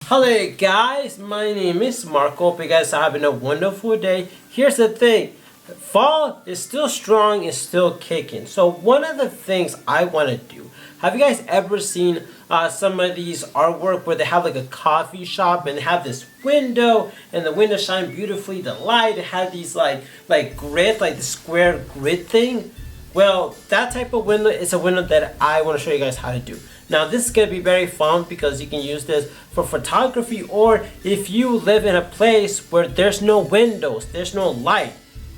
Hello guys, my name is Marco. Hope you guys are having a wonderful day. Here's the thing. Fall is still strong, is still kicking. So one of the things I want to do, have you guys ever seen some of these artwork where they have like a coffee shop and they have this window and the window shine beautifully, the light, it has these like grid, like the square grid thing? Well, that type of window is a window that I want to show you guys how to do. Now this is going to be very fun because you can use this for photography, or if you live in a place where there's no windows, there's no light,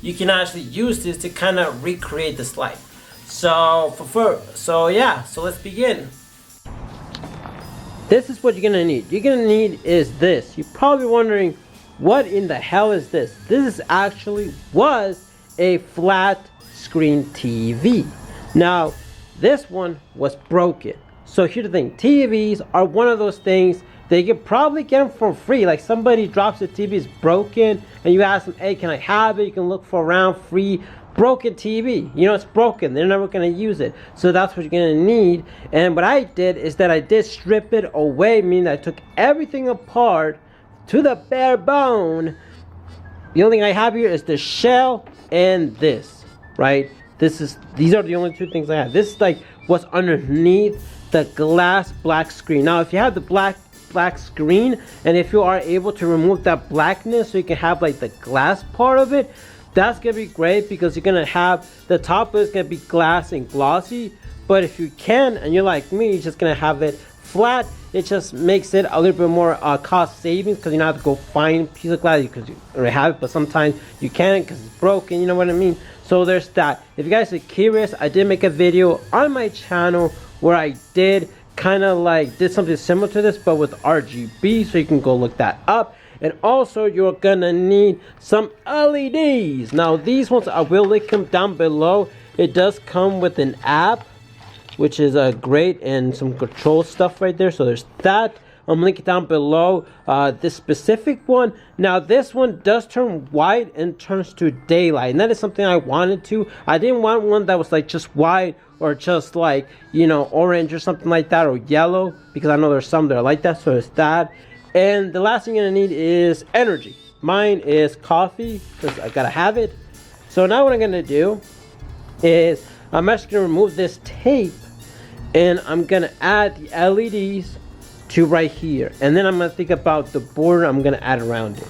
you can actually use this to kind of recreate this light. So let's begin. This is what you're gonna need. You're gonna need is this. You're probably wondering, what in the hell is this? This is actually was a flat screen TV. Now this one was broken. So here's the thing, TVs are one of those things that you can probably get them for free. Like somebody drops the TV, is broken, and you ask them, hey, can I have it? You can look for around free broken TV. You know, it's broken, they're never gonna use it. So that's what you're gonna need. And what I did is that I did strip it away, meaning I took everything apart to the bare bone. The only thing I have here is the shell and this, right? These are the only two things I have. This is like what's underneath the glass black screen. Now if you have the black screen, and if you are able to remove that blackness so you can have like the glass part of it, that's gonna be great, because you're gonna have the top is gonna be glass and glossy. But if you can, and you're like me, you're just gonna have it flat, it just makes it a little bit more cost savings, because you don't have to go find a piece of glass because you already have it, but sometimes you can't because it's broken, you know what I mean? So there's that. If you guys are curious, I did make a video on my channel where I did kind of like did something similar to this but with RGB, so you can go look that up. And also you're gonna need some LEDs. Now these ones, I will link them down below. It does come with an app, which is great, and some control stuff right there. So there's that. I'm linking down below this specific one. Now this one does turn white and turns to daylight, and that is something I wanted to. I didn't want one that was like just white or just like, you know, orange or something like that, or yellow, because I know there's some that are like that. So it's that. And the last thing you're gonna need is energy. Mine is coffee because I gotta have it. So now what I'm gonna do is I'm actually gonna remove this tape, and I'm gonna add the LEDs to right here, and then I'm gonna think about the border I'm gonna add around it.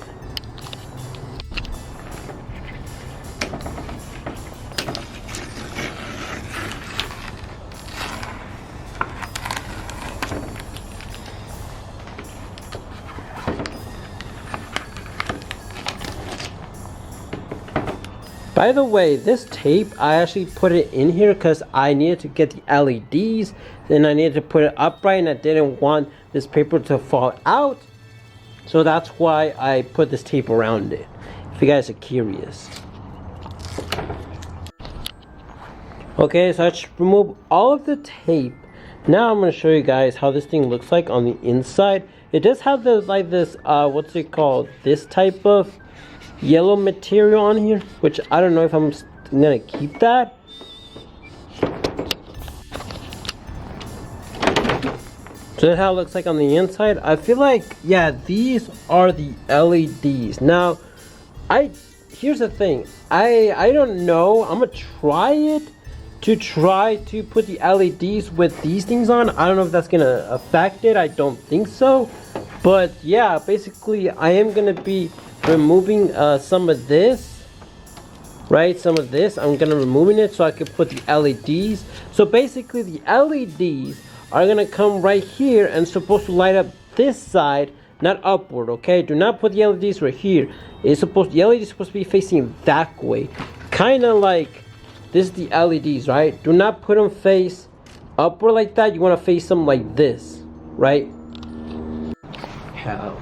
By the way, this tape, I actually put it in here because I needed to get the LEDs, then I needed to put it upright, and I didn't want this paper to fall out. So that's why I put this tape around it, if you guys are curious. Okay, so I just remove all of the tape. Now I'm going to show you guys how this thing looks like on the inside. It does have the like this, what's it called? This type of yellow material on here, which I don't know if I'm gonna keep that. So that's how it looks like on the inside. I feel like, yeah, these are the LEDs. Now here's the thing, I don't know, I'm gonna try to put the LEDs with these things on. I don't know if that's gonna affect it. I don't think so, but yeah, basically I am gonna be removing some of this, right? Some of this I'm gonna removing it so I can put the LEDs. So basically the LEDs are gonna come right here and supposed to light up this side, not upward. Okay, do not put the LEDs right here. The LED is supposed to be facing that way, kind of like this is the LEDs, right? Do not put them face upward like that. You want to face them like this, right? Hell.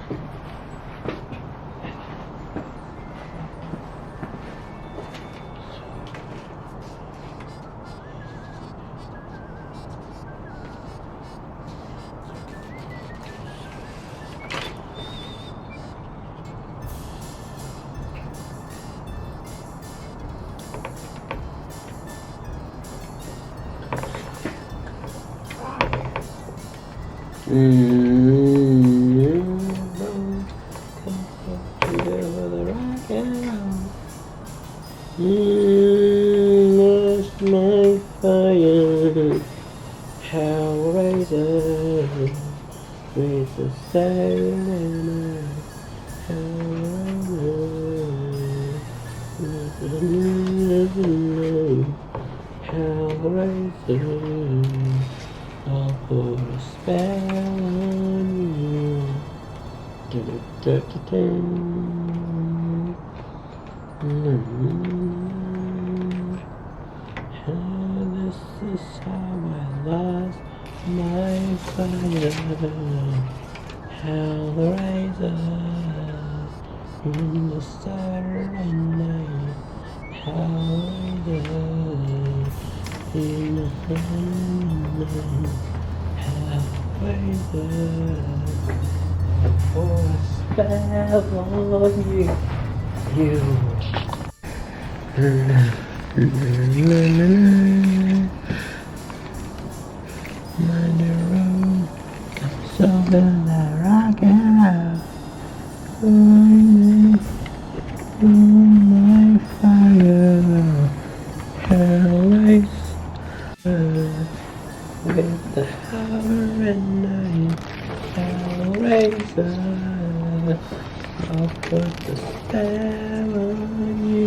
Saturday night. Hellraiser, I'll put a spell on you. This is how I lost my fire. Hellraiser in the Saturday night. Hellraiser in the Saturday night. Hellraiser, for a spell on you. Monday road, so good I rock and roll. My fire, Hellraiser, with the hammer and knife. Hellraiser, I'll put the spell on you.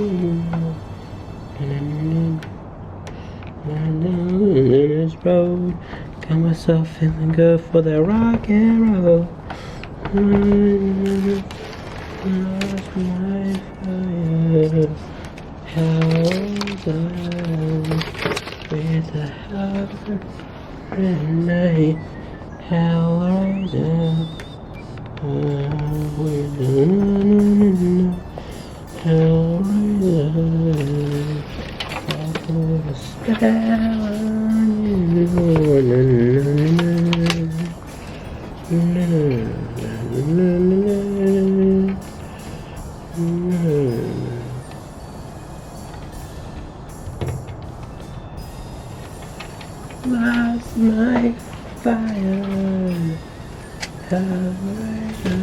And this road, got myself feeling good for the rock and roll. Lost my fire, Hellraiser, with the hammer and knife. Hellraiser, Hellraiser, I'll put a spell on you. Lost my fire, Hellraiser,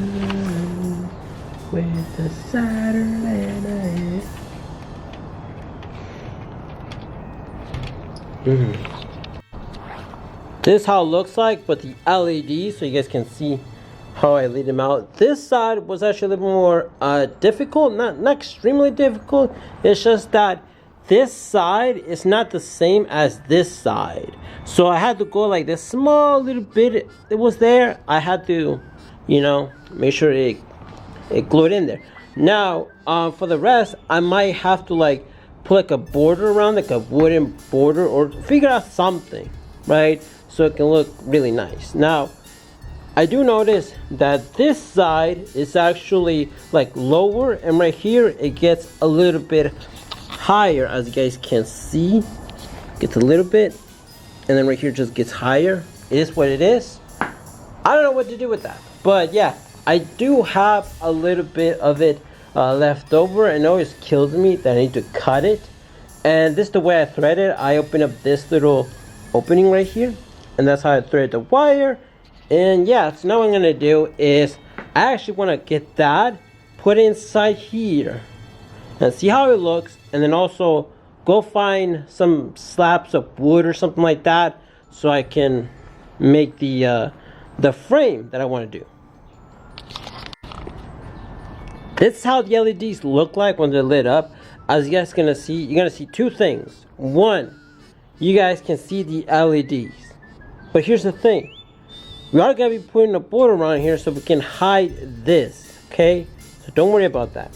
with the Saturday night. This is how it looks like with the LEDs, so you guys can see how I laid them out. This side was actually a little more difficult, not extremely difficult. It's just that this side is not the same as this side. So I had to go like this small little bit. It was there. I had to, you know, make sure it glued in there. Now, for the rest, I might have to like put like a border around, like a wooden border, or figure out something, right? So it can look really nice. Now, I do notice that this side is actually like lower, and right here it gets a little bit higher, as you guys can see. Gets a little bit, and then right here just gets higher. It is what it is. I don't know what to do with that, but yeah, I do have a little bit of it left over, and it always kills me that I need to cut it. And this is the way I thread it. I open up this little opening right here, and that's how I thread the wire. And yeah, so now what I'm gonna do is I actually want to get that put inside here and see how it looks, and then also go find some slabs of wood or something like that so I can make the frame that I want to do. This is how the LEDs look like when they're lit up. As you guys gonna see, you're gonna see two things. One, you guys can see the LEDs, but here's the thing: we are gonna be putting a border around here so we can hide this. Okay, so don't worry about that.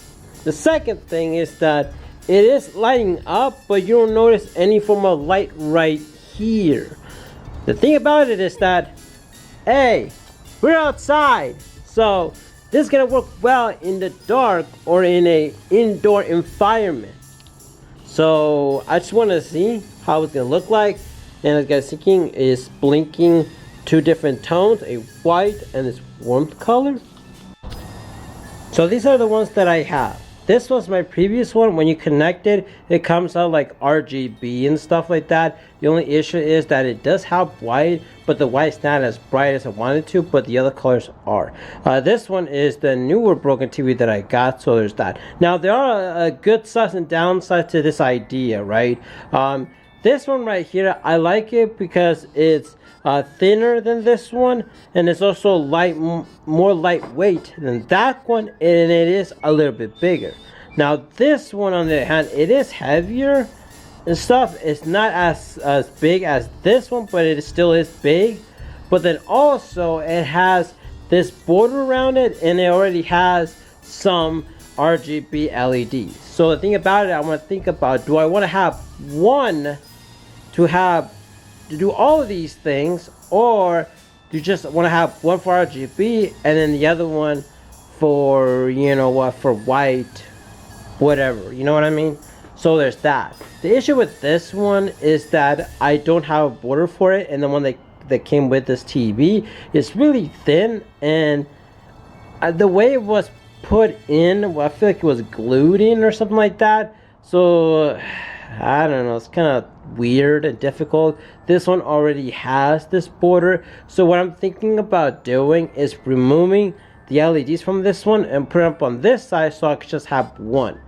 The second thing is that it is lighting up, but you don't notice any form of light right here. The thing about it is that, hey, we're outside, so this is gonna work well in the dark or in a indoor environment. So I just want to see how it's gonna look like. And as you guys thinking, is blinking two different tones, a white and this warmth color. So these are the ones that I have. This was my previous one. When you connect it, it comes out like RGB and stuff like that. The only issue is that it does have white, but the white's not as bright as I wanted to, but the other colors are. This one is the newer Broken TV that I got, so there's that. Now, there are a good sides and downsides to this idea, right? This one right here, I like it because it's thinner than this one, and it's also more lightweight than that one, and it is a little bit bigger. Now this one on the other hand, it is heavier and stuff. It's not as big as this one, but it still is big. But then also it has this border around it, and it already has some RGB LEDs. So the thing about it, I want to think about, do I want to have one to do all of these things, or do you just want to have one for RGB and then the other one for, you know what, for white, whatever, you know what I mean? So there's that. The issue with this one is that I don't have a border for it, and the one that came with this TV is really thin, and the way it was put in, well, I feel like it was glued in or something like that. So I don't know, it's kind of weird and difficult. This one already has this border, so what I'm thinking about doing is removing the LEDs from this one and put it up on this side so I could just have one.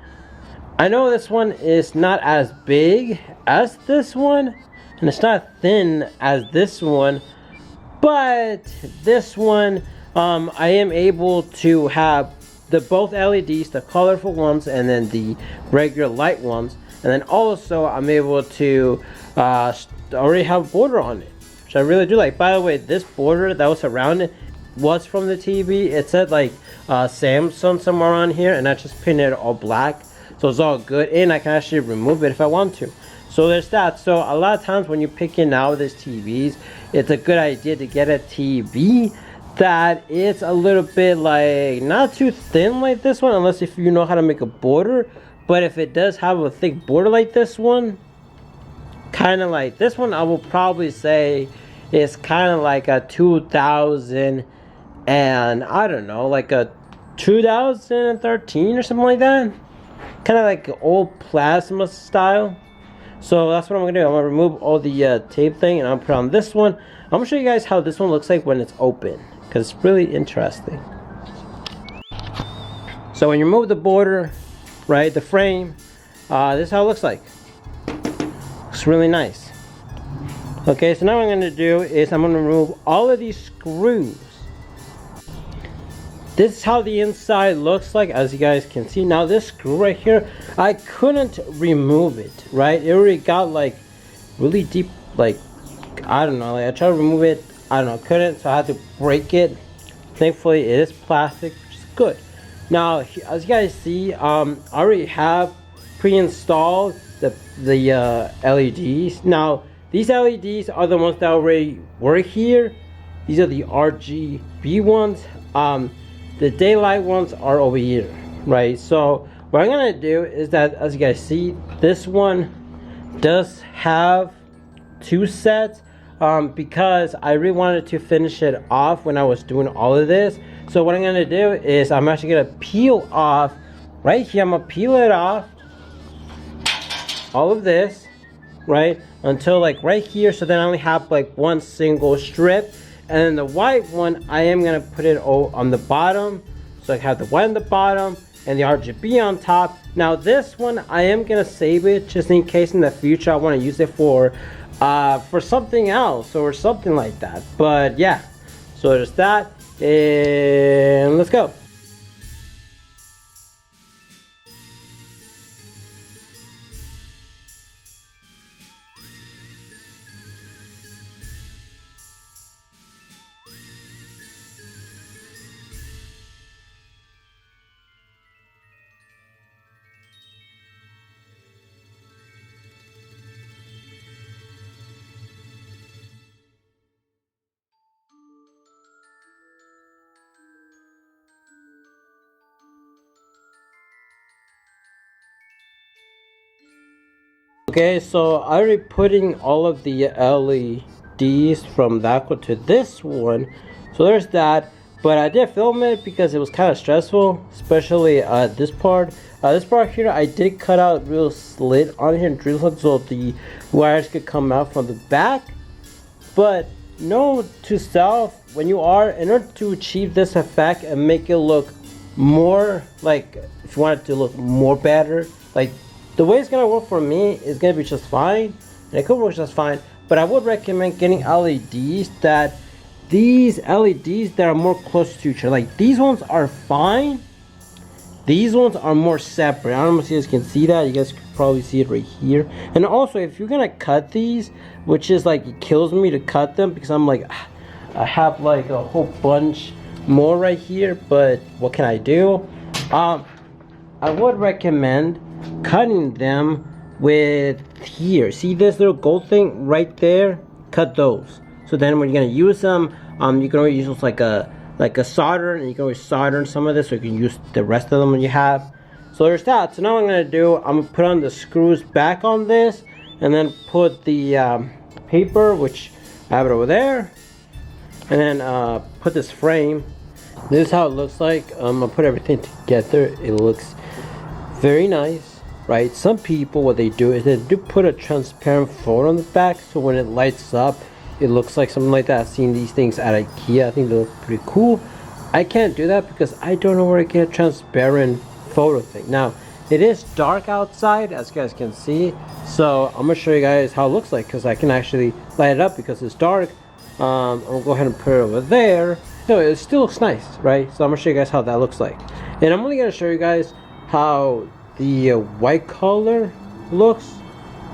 I know this one is not as big as this one, and it's not thin as this one, but this one I am able to have the both LEDs, the colorful ones and then the regular light ones, and then also I'm able to already have a border on it, which I really do like. By the way, this border that was around it was from the TV. It said like Samsung somewhere on here, and I just painted it all black, so it's all good, and I can actually remove it if I want to. So there's that. So a lot of times when you're picking out these TVs, it's a good idea to get a TV that it's a little bit like not too thin like this one, unless if you know how to make a border. But if it does have a thick border like this one, kind of like this one, I will probably say it's kind of like a 2000 and I don't know, like a 2013 or something like that, kind of like old plasma style. So that's what I'm gonna do. I'm gonna remove all the tape thing, and I'll put on this one. I'm gonna show you guys how this one looks like when it's open, because it's really interesting. So when you remove the border, right, the frame, this is how it looks like. Looks really nice. Okay, so now what I'm gonna do is I'm gonna remove all of these screws. This is how the inside looks like, as you guys can see. Now this screw right here, I couldn't remove it, right? It already got like really deep, like, I don't know, like I tried to remove it, I don't know, couldn't, so I had to break it. Thankfully it is plastic, which is good. Now as you guys see, I already have pre-installed the LEDs. Now these LEDs are the ones that already were here. These are the RGB ones. The daylight ones are over here, right? So what I'm gonna do is that, as you guys see, this one does have two sets, because I really wanted to finish it off when I was doing all of this. So what I'm gonna do is I'm actually gonna peel off right here. I'm gonna peel it off, all of this, right, until like right here, so then I only have like one single strip. And then the white one, I am gonna put it on the bottom, so I have the white on the bottom and the RGB on top. Now this one, I am gonna save it just in case in the future I want to use it for something else or something like that. But yeah, so there's that, and let's go. Okay, so I already putting all of the LEDs from that one to this one, so there's that. But I did film it because it was kind of stressful, especially this part. This part here, I did cut out real slit on here and drill it so the wires could come out from the back. But note to self, when you are, in order to achieve this effect and make it look more like, if you want it to look more better, like the way it's gonna work for me is gonna be just fine. and it could work just fine. But I would recommend getting LEDs that these LEDs that are more close to each other. Like these ones are fine. These ones are more separate. I don't know if you guys can see that. You guys can probably see it right here. And also, if you're gonna cut these, which is like, it kills me to cut them because I'm like, I have like a whole bunch more right here, but what can I do? I would recommend cutting them with here. See this little gold thing right there? Cut those. So then when you're gonna use them, you can always use like a solder, and you can always solder some of this, so you can use the rest of them when you have. So there's that. So now what I'm gonna do, I'm gonna put on the screws back on this, and then put the paper, which I have it over there, and then put this frame. This is how it looks like. I'm gonna put everything together. It looks very nice, right? Some people, what they do is they do put a transparent foil on the back, so when it lights up, it looks like something like that. I've seen these things at IKEA. I think they look pretty cool. I can't do that because I don't know where to get a transparent photo thing. Now, it is dark outside, as you guys can see. So I'm gonna show you guys how it looks like, because I can actually light it up because it's dark. I'm gonna go ahead and put it over there. No, it still looks nice, right? So I'm gonna show you guys how that looks like. And I'm only gonna show you guys how the white color looks.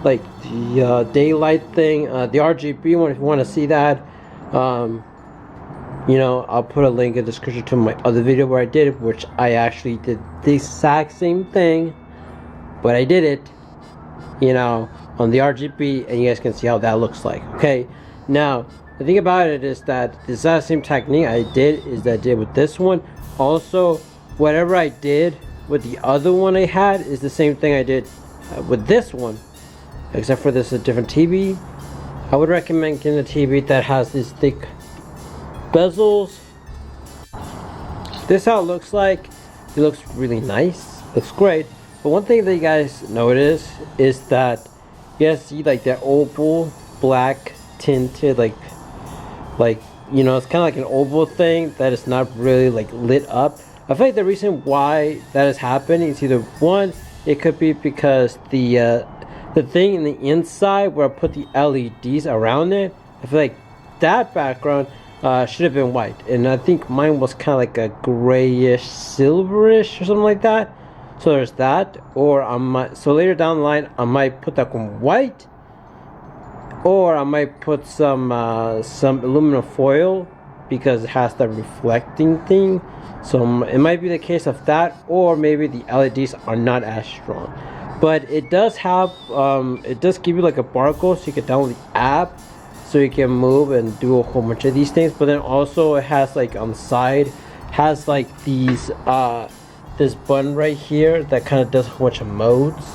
Like the daylight thing, the RGB one, if you want to see that, you know, I'll put a link in the description to my other video where I did it, which I actually did the exact same thing, but I did it, you know, on the RGB, and you guys can see how that looks like. Okay, now the thing about it is that the exact same technique I did with this one. Also, whatever I did with the other one I had is the same thing I did with this one. Except for this is a different TV. I would recommend getting a TV that has these thick bezels. This is how it looks like. It looks really nice. Looks great. But one thing that you guys notice is that you guys see like that oval black tinted like you know, it's kind of like an oval thing that is not really like lit up. I feel like the reason why that is happening is either one, it could be because the thing in the inside where I put the LEDs around it, I feel like that background should have been white, and I think mine was kind of like a grayish silverish or something like that. So there's that. Or I might, so later down the line I might put that one white, or I might put some aluminum foil because it has that reflecting thing. So it might be the case of that, or maybe the LEDs are not as strong. But it does have, it does give you like a barcode, so you can download the app, so you can move and do a whole bunch of these things. But then also it has like on the side, has like these, this button right here that kind of does a whole bunch of modes,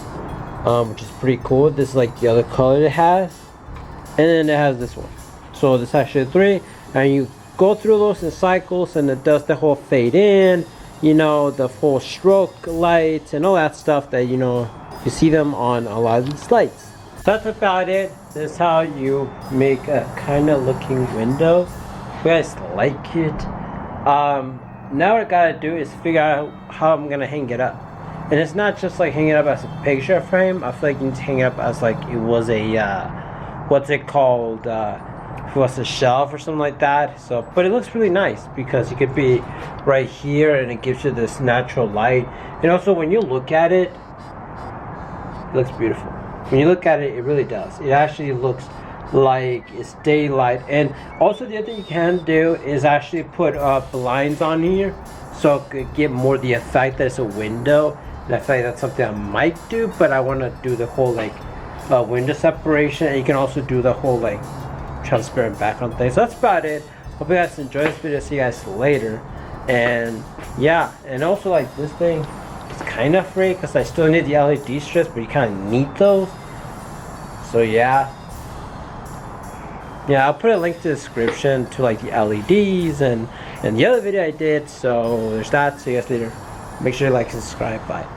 which is pretty cool. This is like the other color it has, and then it has this one. So this actually 3, and you go through those in cycles, and it does the whole fade in, you know, the full stroke lights and all that stuff that, you know, you see them on a lot of these lights. That's about it. This is how you make a kind of looking window. You guys like it? Now what I gotta do is figure out how I'm gonna hang it up. And it's not just like hang it up as a picture frame. I feel like you need to hang it up as like it was a what's it called? If it was a shelf or something like that. So, but it looks really nice because you could be right here and it gives you this natural light. And also when you look at it, it looks beautiful. When you look at it, it really does. It actually looks like it's daylight. And also the other thing you can do is actually put blinds on here, so it could get more the effect that it's a window. And I feel like that's something I might do, but I want to do the whole like window separation. And you can also do the whole like transparent background thing. So that's about it. Hope you guys enjoyed this video. See you guys later. And yeah, and also like this thing, it's kind of free because I still need the LED strips, but you kind of need those. So yeah, I'll put a link to the description to like the LEDs and the other video I did. So there's that. See you guys later. Make sure to like and subscribe. Bye.